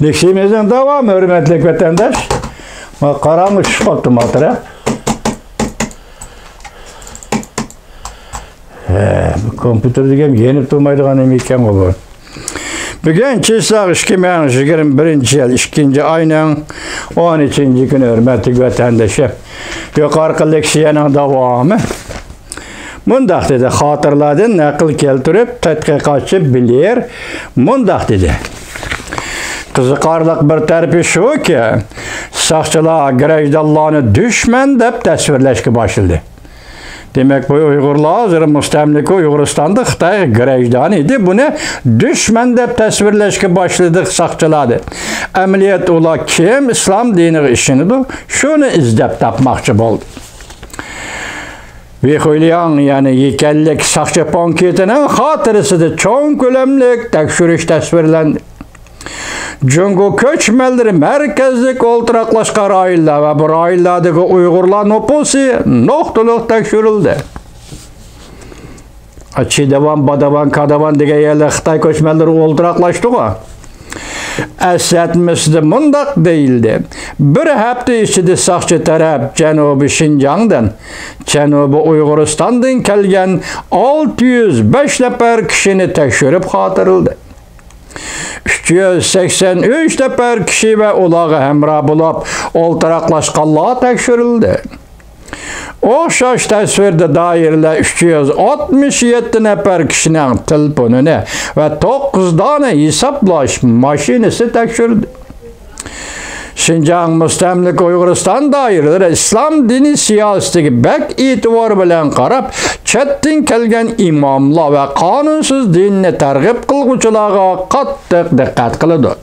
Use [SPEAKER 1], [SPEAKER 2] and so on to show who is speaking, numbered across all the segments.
[SPEAKER 1] Leksimizin devamı hürmetli vatandaş. Karanlık çıkmaktı matıra. Kompüter degen yenip durmaydigan emekken o. Bugün çislak 2021 yıl 2. ayının 13. günü hürmetli vatandaşım. Yukarı leksiyanın devamı. Mundaq dedi, hatırladın, nakıl keltirip, tədqiqatçı bilir. Mundaq dedi. Kızıqarlıq bir tərəfi şu ki, saqçılar Qirajdallarını düşmən deb təsvirləşki başladı. Demek bu Uygurlar, zira müstemlik Uyguristan'da Xitay Qirajdan idi. Bunu düşmən deb təsvirləşki başladı saqçılardı. Əməliyyat ola kim? İslam dini işinidir. Şunu izlep tapmaqçı oldu. Ve Hülyan yani yekellik sakçı panketinin hatırısı da çok önemli tekşürüş tasvirlendi. Çünkü köçmeleri merkezlik olturaklaşkan aylar ve bu aylardaki Uygurlar nüfusu noktalık tekşürüldü. Çiğdavan, Badavan, Kadavan diye yerler Xitay köçmeleri olturaklaştı o. Esnetmesi mundaq değildi. Bir hafta içinde sakçı taraf Cenubi Şinjan'dan, Cenubi Uyguristan'dan kelgen 605 nefer kişini tekşürüp hatırıldı. 383 nefer kişi ve ulağı hemra bulup oltaraklaşkanlığa tekşürüldü. Oxşaş təsvirdə dairlə 367 nəfər kişinin telefonunu və 9 dana hesaplaş maşinisi tekşürdü. Şinjan müstemlik Uyguristan dairələri İslam dini siyasətini bək itibar bilen qarab, çətin kelgen imamlar və qanunsuz dinini tərgib qılğuculara qattiq diqqət qılıdı.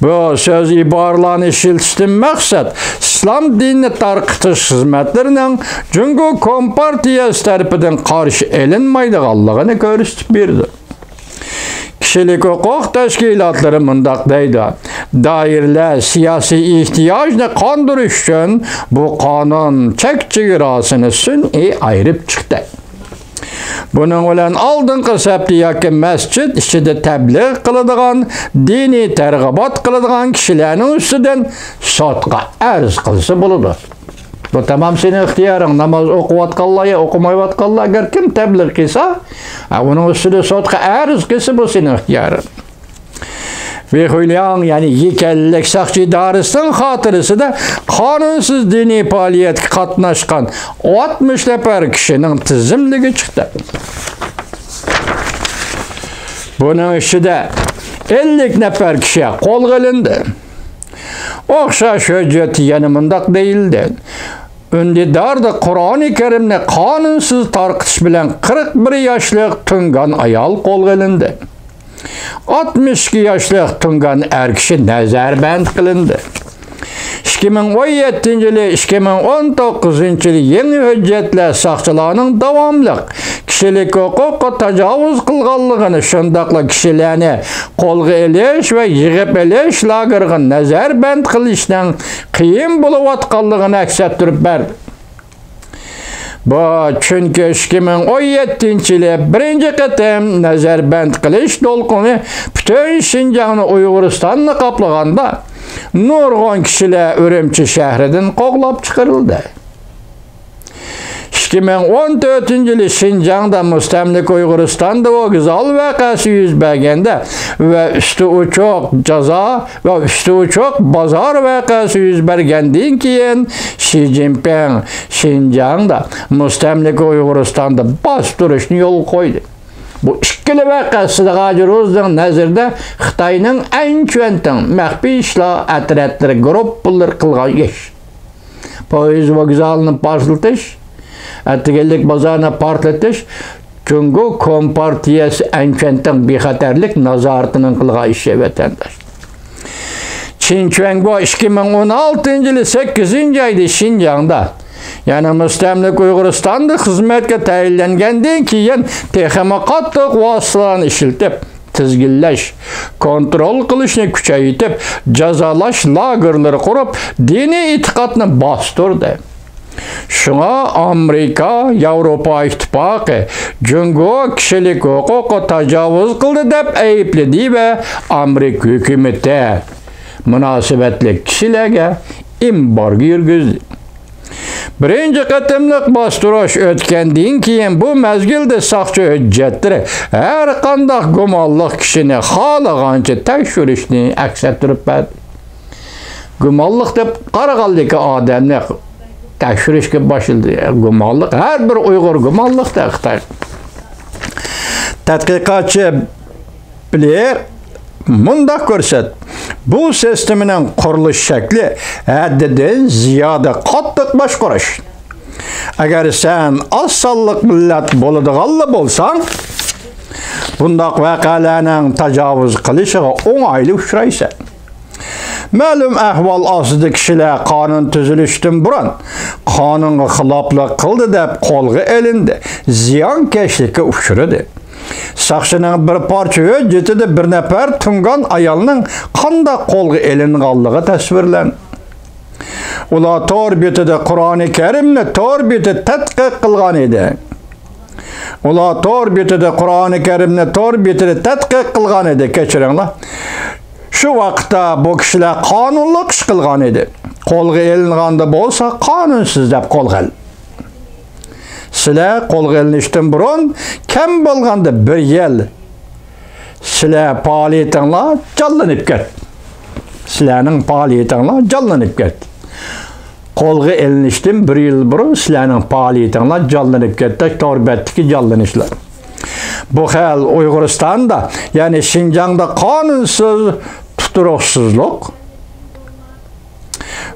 [SPEAKER 1] Bu söz ibarlarını işiltiştin məqsəd İslam dinini tarqıtış hizmetlerinin çünkü Kompartiyası tərəfindən qarşı elinməydiğallığını görüstüb berdi. Kişilik hukuk teşkilatları mundaq deydi. Dairlər siyasi ihtiyacını qandırış üçün bu kanun çək-çigirasını sün'i ayırıb çıxdı. Bunun bilen aldınqı səbtiyaki mescid içinde təbliğ qılıdığan, dini tərqibat qılıdığan kişilərin üstüdən sotqa ərz qılısı buludur. Bu tamam senin ihtiyarın. Namaz okuvatqallah ya okumayvatqallah eğer kim təbliğ qıysa, onun üstündə sotqa ərz qısı bu senin ihtiyarın. Ve Hülyan yani yekellik sakçı idaresinin hatırısı da kanunsuz dini faaliyet katnaşkan 60 nefer kişinin tizimligi çıktı. Bunun işi de 50 nefer kişiye kol gelindi. Okşaş hücceti yanımındak değildi. Ündidarda Kur'an-ı Kerim'le kanunsuz tarqıtış bilen 41 yaşlık tüngan ayal kol gelindi. 62 yaşlıq tungan er kişi nəzərbənd qılındı. 2017 yılı 2019 yılı yeni hüccətlə saqçılarının davamlıq kişilik hüquqa təcavüz qılğanlığını şundaqla kişilərini qolğa eliş və yığıb eliş lagırğın nəzərbənd qılışdan qiyin buluvatqanlığını əks etdirib bərdi. Bu çünkü 2017 yılı birinci qitim nəzərbənd qilish dolqunu bütün Şinjanı Uyguristan'ı qaplaganda nurg'un kişiler Ürümçi şəhridən qoğlab çıxırıldı. 2014 yılı Şinjan'da müstemlik Uyguristan'da o güzel vakası yüz bergende ve üstü uçuk ceza ve üstü uçuk bazar vakası yüz bergendiğin kiyen Xi Jinping Şinjan'da müstemlik Uyguristan'da bastırışını yol koydu. Bu ikili vakası da Gaciruz'dan nazarda Xitay'nın en çöntün məxfi işla ətirətləri gruplar qılğan iş. Poyuz ve güzelini başlatış Etigelik bazarına partlatış, çünkü Kompartiyası enkentten bir xatarlik nazaratının kılğa işe vatandaş. Çinçuango 2016 yılı 8. ayda Şinjan'da, yani müstemlik Uyguristan'da hizmetke tayinlengendiğin kiyen texime qattiq vasıtalarını işiltip, tizgilleş, kontrol kılışını küçeytip, cazalaş lagırları kurup, dini itikadını bastırdı. Şuna Amerika, Avrupa İttifakı Cungo kişilik hukuku tecavüz kıldı dep eyüpledi ve Amerika hükümeti münasebetli kişilerge embargo yürgüzdü. Birinci qatımlıq bastırış ötkəndən keyin bu mezgilde saqçı hüccətləri hər qandaq gumallıq kişini xalığanca təkşürüşünü əks ettirib bədi. Gumallıq deb qarağaldakı adamlar təkşürüşkə başıldı. Gumallıq, hər bir Uyğur gumallıq da Xitay. Tədqiqatçı bilir, munda görsət, bu sisteminin quruluş şəkli həddidən ziyadə qatlıq başqırış. Əgər sən az sallıq millət boluduğallı bolsan, bundaq vəqələrin təcavüz qilişiga oңaylı uçraysan. Məlum əhval asıdı kişilər qanun tüzülüşdün buran, qanunğa xilaflıq qıldı deb qolğa elindi, ziyankeşlikə uçradı. Saqçının bir parça hüccetide bir nəfər tungan ayalının qanda qolğa elinğanlığı təsvirlən. Ular tor betide Qur'an-ı Kerimni tor betide tədqiq qılğan idi. Ular tor betide Qur'an-ı Kerimni tor betide tədqiq qılğan idi. Keçiringlar. Şu vaqtda bu kişilər qanunluq iş qılğan idi. Qolğa elinğanda bolsa qanunsuz deb qolğa. Sizler qolğa elinishdən burun kam bolğanda bir yil sizler faaliyetinizlar canlanıp ketdi. Sizlerning faaliyetinizlar canlanıp ketdi. Qolğa elinishdən bir yil burun sizlerning faaliyetinizlar canlanıp ketdi. Torbetdiki canlanışlar. Bu xil Uyg'uristonda, yani Şinjan'da qanunsuz tuturuqsuzluq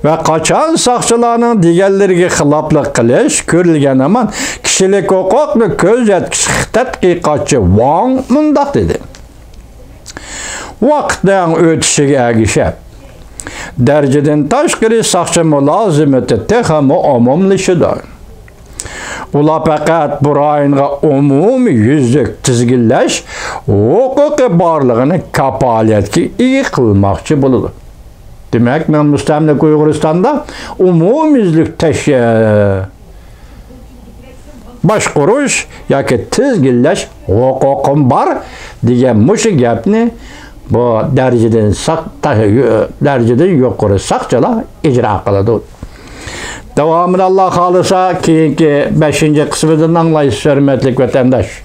[SPEAKER 1] ve kaçan saqçılarının diğerlerine xilaflıq qilish ko'rilgan aman kişilik hukukni ko'z yetkisi tadqiqotchi Wang mundaq dedi. Vaqtdan o'tishiga ergishib, darajadan tashqari saqchi mulozimati texmi umumlashidi. Ular faqat bu rayonga umumiy yuzlik tizginlash huquqi borligini kapolatga ega qilmoqchi bo'ladi. Demek ben müstemlik Uyg'uristonda umumiylik başqurush yoki tizginlash huquqim bor degan mushu gapni bu darajadan yuqori saqchilar ijro qiladi. Davomini Alloh xolisa keyingi 5-qismidan anglaysiz, hurmatli vatandosh.